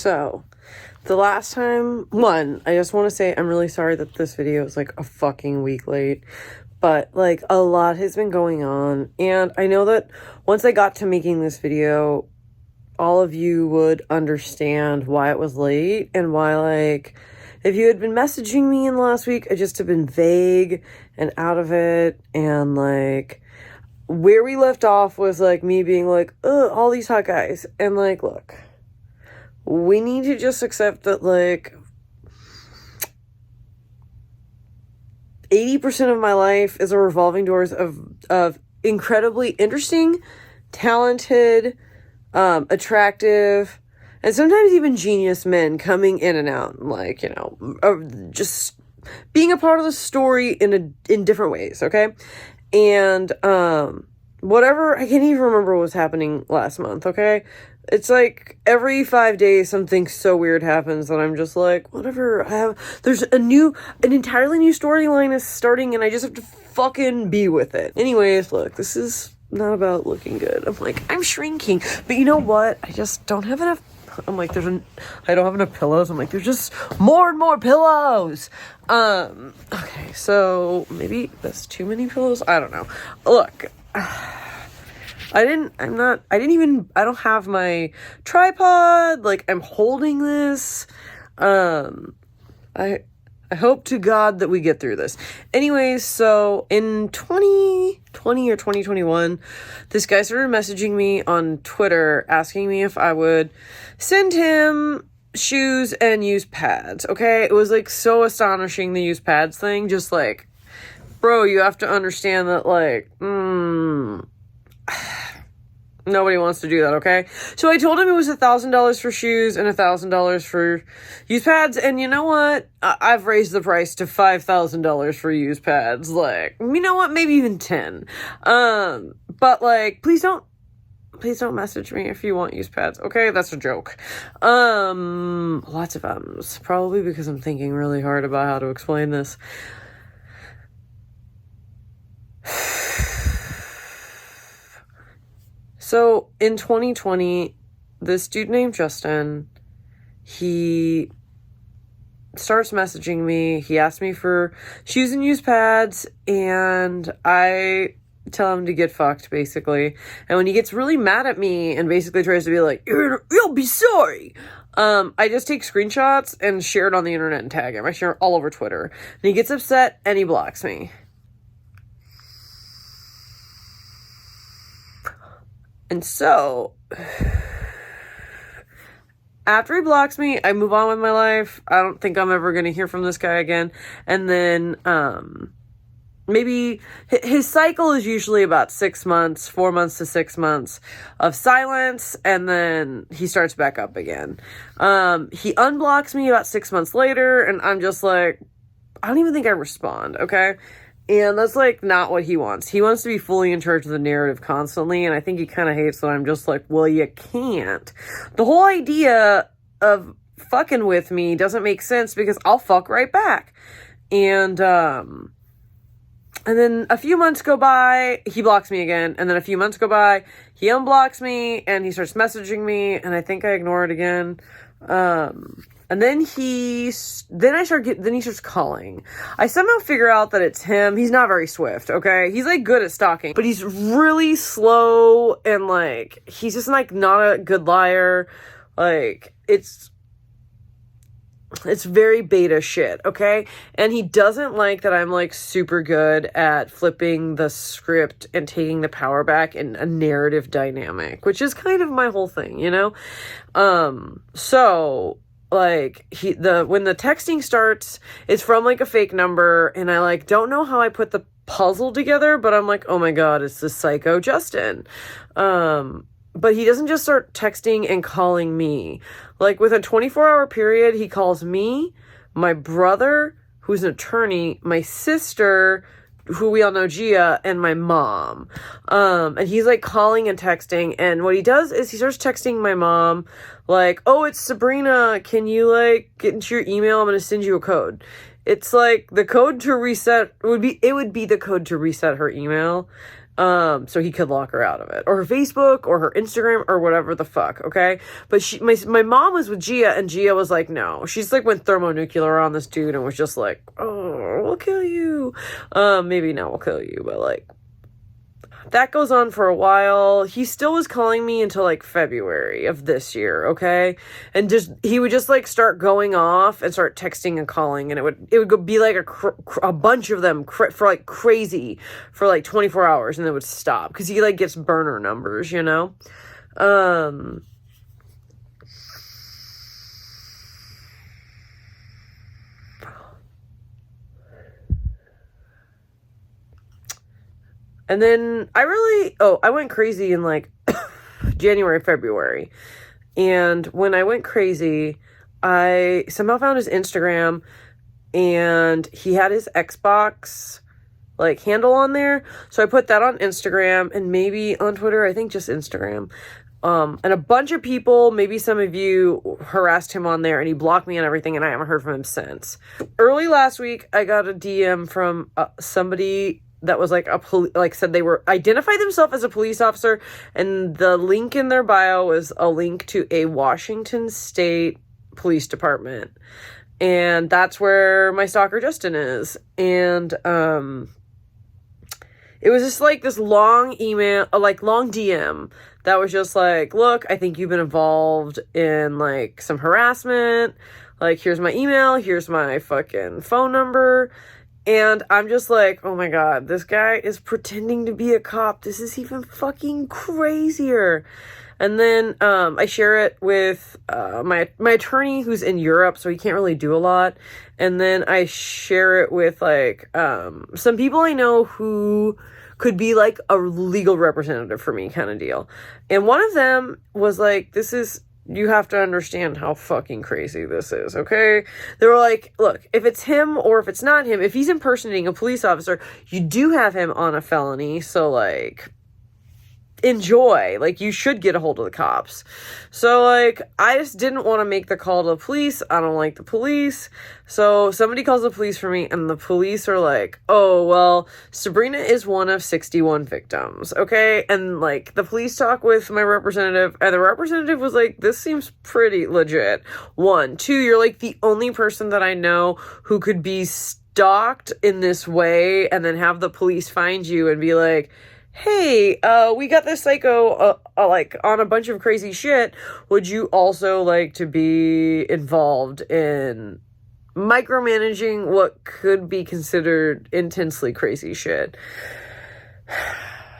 So, the last time, I just want to say I'm really sorry that this video is like a fucking week late. But like a lot has been going on. And I know that once I got to making this video, all of you would understand why it was late and why, like, if you had been messaging me in the last week, I just have been vague and out of it. And like, where we left off was like me being like, ugh, all these hot guys. And like, look, we need to just accept that like 80% of my life is a revolving doors of incredibly interesting, talented, attractive, and sometimes even genius men coming in and out, like, you know, just being a part of the story in different ways, okay? And whatever, I can't even remember what was happening last month, okay? It's like every 5 days something so weird happens that I'm just like, whatever, there's an entirely new storyline is starting and I just have to fucking be with it. Anyways, look, this is not about looking good. I'm like, I'm shrinking. But you know what? I just don't have enough. I'm like, I don't have enough pillows. I'm like, there's just more and more pillows. Okay, so maybe that's too many pillows. I don't know. Look, I don't have my tripod. Like, I'm holding this. I hope to God that we get through this. Anyways, so in 2020 or 2021, this guy started messaging me on Twitter asking me if I would send him shoes and used pads, okay? It was like so astonishing, the used pads thing. Just like, bro, you have to understand that like, nobody wants to do that, okay? So I told him it was $1,000 for shoes and $1,000 for used pads. And you know what? I've raised the price to $5,000 for used pads. Like, you know what? Maybe even 10. But like, please don't message me if you want used pads, okay? That's a joke. Lots of ums. Probably because I'm thinking really hard about how to explain this. So, in 2020, this dude named Justin, he starts messaging me. He asked me for shoes and used pads, and I tell him to get fucked, basically. And when he gets really mad at me and basically tries to be like, you'll be sorry, I just take screenshots and share it on the internet and tag him. I share it all over Twitter. And he gets upset, and he blocks me. And so, after he blocks me, I move on with my life. I don't think I'm ever going to hear from this guy again. And then, maybe his cycle is usually about 6 months, 4 months to 6 months of silence. And then he starts back up again. He unblocks me about 6 months later. And I'm just like, I don't even think I respond. Okay. And that's, like, not what he wants. He wants to be fully in charge of the narrative constantly, and I think he kind of hates that I'm just like, well, you can't. The whole idea of fucking with me doesn't make sense because I'll fuck right back. And then a few months go by, he blocks me again, and then a few months go by, he unblocks me, and he starts messaging me, and I think I ignore it again. And then he starts calling. I somehow figure out that it's him. He's not very swift, okay? He's, like, good at stalking, but he's really slow, and, like, he's just, like, not a good liar. Like, it's very beta shit, okay? And he doesn't like that I'm, like, super good at flipping the script and taking the power back in a narrative dynamic, which is kind of my whole thing, you know? So, like, when the texting starts, it's from, like, a fake number, and I, like, don't know how I put the puzzle together, but I'm like, oh my god, it's this psycho Justin. But he doesn't just start texting and calling me. Like, with a 24-hour period, he calls me, my brother, who's an attorney, my sister, who we all know, Gia, and my mom. And he's, like, calling and texting, and what he does is he starts texting my mom, like, oh, it's Sabrina, can you, like, get into your email? I'm gonna send you a code. It's like the code to reset would be the code to reset her email. So he could lock her out of it, or her Facebook, or her Instagram, or whatever the fuck, okay? But my mom was with Gia, and Gia was like, no. She's like, went thermonuclear on this dude, and was just like, oh, we'll kill you. Maybe not we'll kill you, but like, that goes on for a while. He still was calling me until like February of this year, okay? And he would just like start going off and start texting and calling, and it would be like a bunch of them for like crazy for like 24 hours, and then would stop because he like gets burner numbers, you know? And then I went crazy in like January, February. And when I went crazy, I somehow found his Instagram, and he had his Xbox like handle on there. So I put that on Instagram, and maybe on Twitter, I think just Instagram. And a bunch of people, maybe some of you, harassed him on there, and he blocked me and everything, and I haven't heard from him since. Early last week, I got a DM from somebody that was like said they were identified themselves as a police officer, and the link in their bio was a link to a Washington State police department, and that's where my stalker Justin is. And it was just like this long email, like long DM that was just like, look, I think you've been involved in like some harassment, like here's my email, here's my fucking phone number. And I'm just like, oh my God, this guy is pretending to be a cop. This is even fucking crazier. And then I share it with my attorney who's in Europe, so he can't really do a lot. And then I share it with like some people I know who could be like a legal representative for me kind of deal. And one of them was like, you have to understand how fucking crazy this is, okay? They were like, look, if it's him or if it's not him, if he's impersonating a police officer, you do have him on a felony, so, like, enjoy. Like, you should get a hold of the cops. So, like, I just didn't want to make the call to the police. I don't like the police. So, somebody calls the police for me, and the police are like, oh, well, Sabrina is one of 61 victims, okay? And, like, the police talk with my representative, and the representative was like, this seems pretty legit. 1. 2, you're, like, the only person that I know who could be stalked in this way, and then have the police find you and be like, hey, we got this psycho, like, on a bunch of crazy shit. Would you also like to be involved in micromanaging what could be considered intensely crazy shit?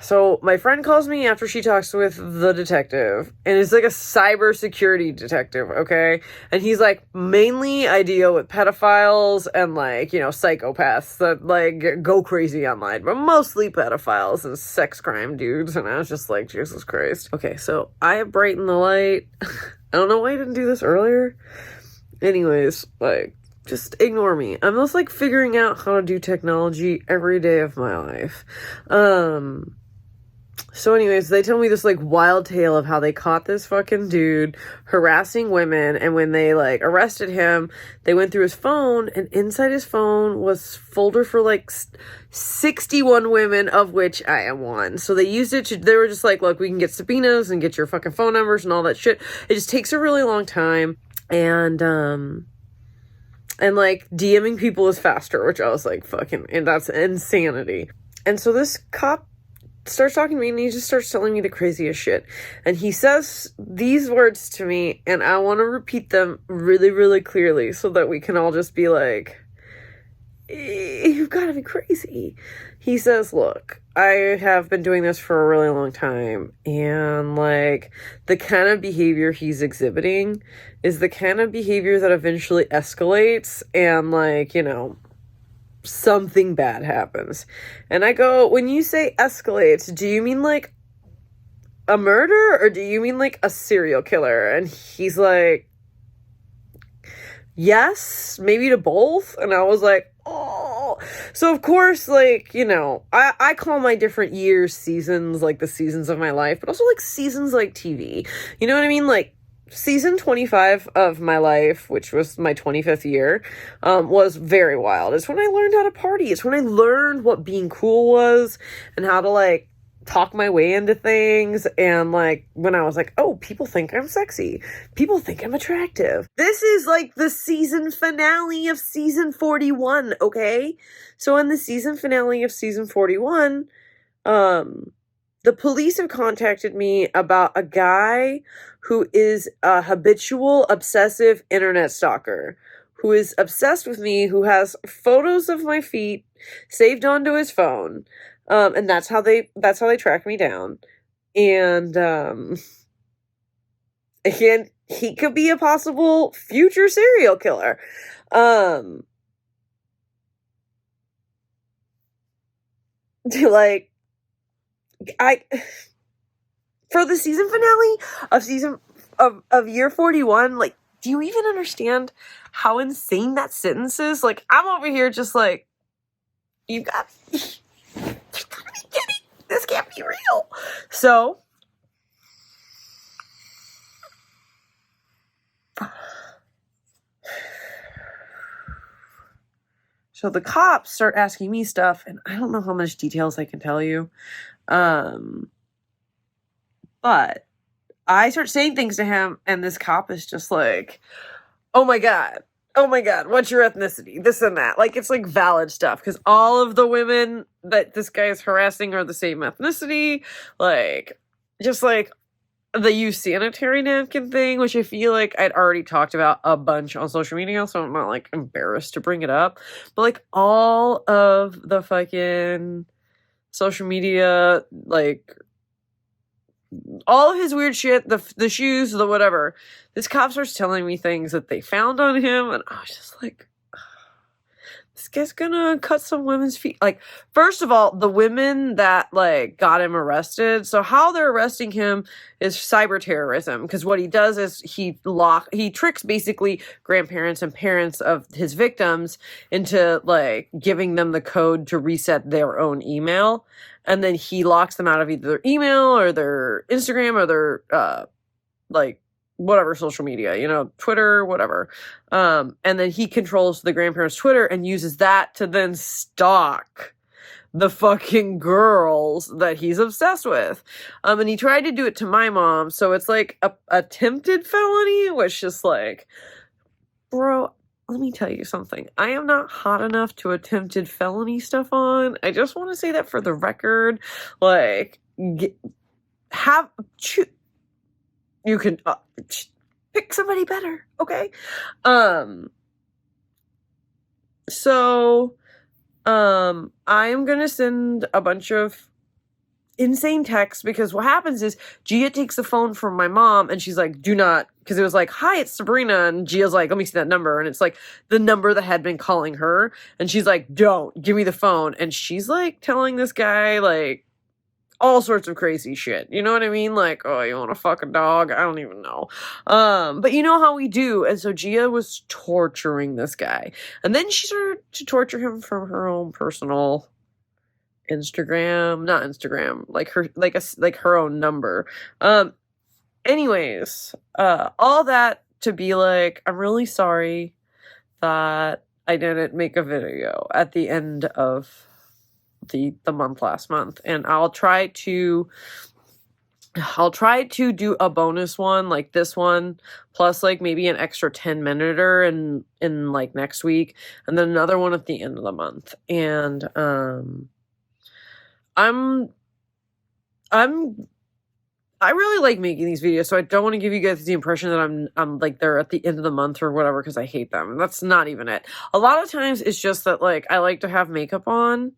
So my friend calls me after she talks with the detective, and it's like a cybersecurity detective, okay? And he's like, mainly I deal with pedophiles and like, you know, psychopaths that like go crazy online, but mostly pedophiles and sex crime dudes. And I was just like, Jesus Christ. Okay, so I have brightened the light. I don't know why I didn't do this earlier. Anyways, like, just ignore me. I'm just like figuring out how to do technology every day of my life. So anyways, they tell me this like wild tale of how they caught this fucking dude harassing women, and when they like arrested him, they went through his phone, and inside his phone was folder for like 61 women, of which I am one. So they used it to, they were just like, look, we can get subpoenas and get your fucking phone numbers and all that shit. It just takes a really long time, and like DMing people is faster, which I was like, fucking, and that's insanity. And so this cop starts talking to me, and he just starts telling me the craziest shit. And he says these words to me, and I want to repeat them really, really clearly so that we can all just be like, you've got to be crazy. He says, look, I have been doing this for a really long time, and like the kind of behavior he's exhibiting is the kind of behavior that eventually escalates, and like, you know, something bad happens. And I go, when you say escalates, do you mean like a murder, or do you mean like a serial killer? And he's like, yes, maybe to both. And I was like, oh. So of course, like, you know, I call my different years seasons, like the seasons of my life, but also like seasons like TV. You know what I mean? Like, season 25 of my life, which was my 25th year, was very wild. It's when I learned how to party. It's when I learned what being cool was and how to, like, talk my way into things. And, like, when I was like, oh, people think I'm sexy. People think I'm attractive. This is, like, the season finale of season 41, okay? So in the season finale of season 41, the police have contacted me about a guy who is a habitual, obsessive internet stalker, who is obsessed with me, who has photos of my feet saved onto his phone, and that's how they track me down. And again, he could be a possible future serial killer. Like, for the season finale of year 41, like, do you even understand how insane that sentence is? Like, I'm over here just like, you gotta be kidding. This can't be real. So the cops start asking me stuff, and I don't know how much details I can tell you. But I start saying things to him, and this cop is just like, oh my god, what's your ethnicity? This and that. Like, it's like valid stuff, because all of the women that this guy is harassing are the same ethnicity. Like, just like the use sanitary napkin thing, which I feel like I'd already talked about a bunch on social media, so I'm not, like, embarrassed to bring it up. But, like, all of the fucking social media, like, all of his weird shit, the shoes, the whatever, this cop starts telling me things that they found on him, and I was just like, this guy's gonna cut some women's feet. Like, first of all, the women that, like, got him arrested, so how they're arresting him is cyber terrorism, because what he does is he tricks basically grandparents and parents of his victims into, like, giving them the code to reset their own email, and then he locks them out of either their email or their Instagram or their like, whatever social media, you know, Twitter, whatever. And then he controls the grandparents' Twitter and uses that to then stalk the fucking girls that he's obsessed with. And he tried to do it to my mom, so it's like a attempted felony, which is like, bro, let me tell you something. I am not hot enough to attempted felony stuff on. I just want to say that for the record. Like, you can pick somebody better, okay? So, I'm gonna send a bunch of insane texts, because what happens is Gia takes the phone from my mom and she's like, do not, because it was like, hi, it's Sabrina, and Gia's like, let me see that number, and it's like the number that had been calling her, and she's like, don't, give me the phone, and she's like telling this guy like all sorts of crazy shit, you know what I mean? Like, oh, you want to fuck a dog? I don't even know. But you know how we do. And so Gia was torturing this guy, and then she started to torture him from her own personal not Instagram, like her own number. Anyways, all that to be like, I'm really sorry that I didn't make a video at the end of the month last month, and I'll try to do a bonus one like this one, plus like maybe an extra 10-minuter in like next week, and then another one at the end of the month. And I really like making these videos, so I don't want to give you guys the impression that I'm like they're at the end of the month or whatever, because I hate them. And that's not even it. A lot of times it's just that, like, I like to have makeup on,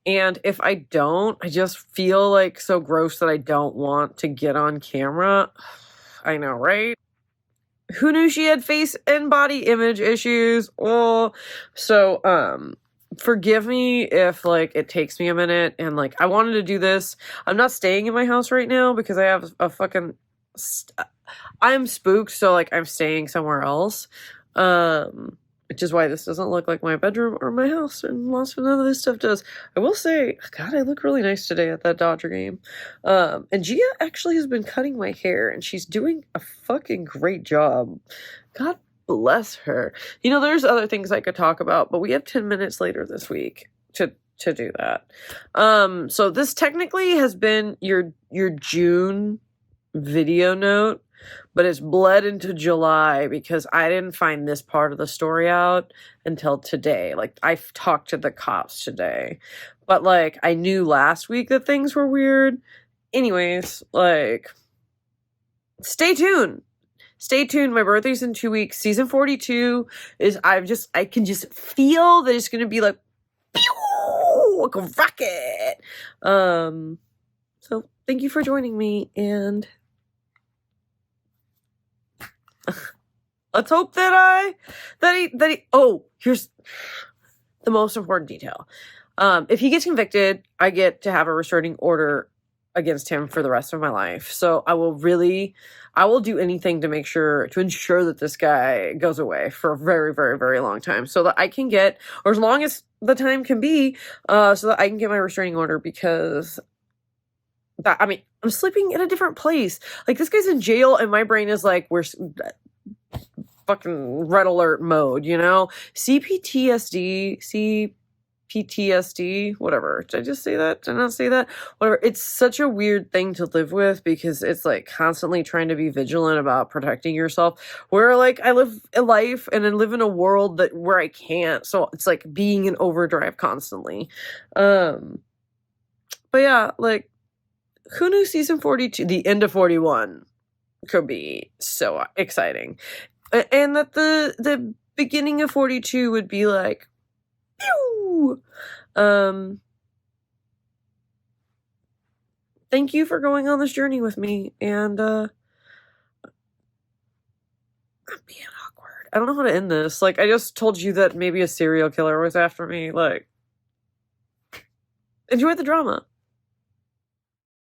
and if I don't, I just feel like so gross that I don't want to get on camera. I know, right? Who knew she had face and body image issues? Well, so forgive me if, like, it takes me a minute, and, like, I wanted to do this. I'm not staying in my house right now because I have a fucking I'm spooked, so, like, I'm staying somewhere else. which is why this doesn't look like my bedroom or my house, and lots of none of this stuff does. I will say, God, I look really nice today at that Dodger game. And Gia actually has been cutting my hair, and she's doing a fucking great job. God bless her. You know, there's other things I could talk about, but we have 10 minutes later this week to do that. So this technically has been your June video note, but it's bled into July because I didn't find this part of the story out until today. Like, I've talked to the cops today, but like, I knew last week that things were weird. Anyways, like, stay tuned. Stay tuned. My birthday's in 2 weeks. Season 42 is, I can just feel that it's gonna be like, pew, like a rocket. So thank you for joining me, and let's hope that he, oh, here's the most important detail. If he gets convicted, I get to have a restraining order against him for the rest of my life. So I will do anything to ensure that this guy goes away for a very, very, very long time, so that I can get, or as long as the time can be, so that I can get my restraining order, because I'm sleeping in a different place. Like, this guy's in jail, and my brain is like, we're fucking red alert mode, you know? CPTSD, whatever. Did I just say that? Did I not say that? Whatever. It's such a weird thing to live with, because it's like constantly trying to be vigilant about protecting yourself, where like I live a life and I live in a world where I can't. So it's like being in overdrive constantly. But yeah, like, who knew season 42, the end of 41, could be so exciting? And that the beginning of 42 would be like, pew! Thank you for going on this journey with me, and I'm being awkward. I don't know how to end this. Like, I just told you that maybe a serial killer was after me. Like, enjoy the drama.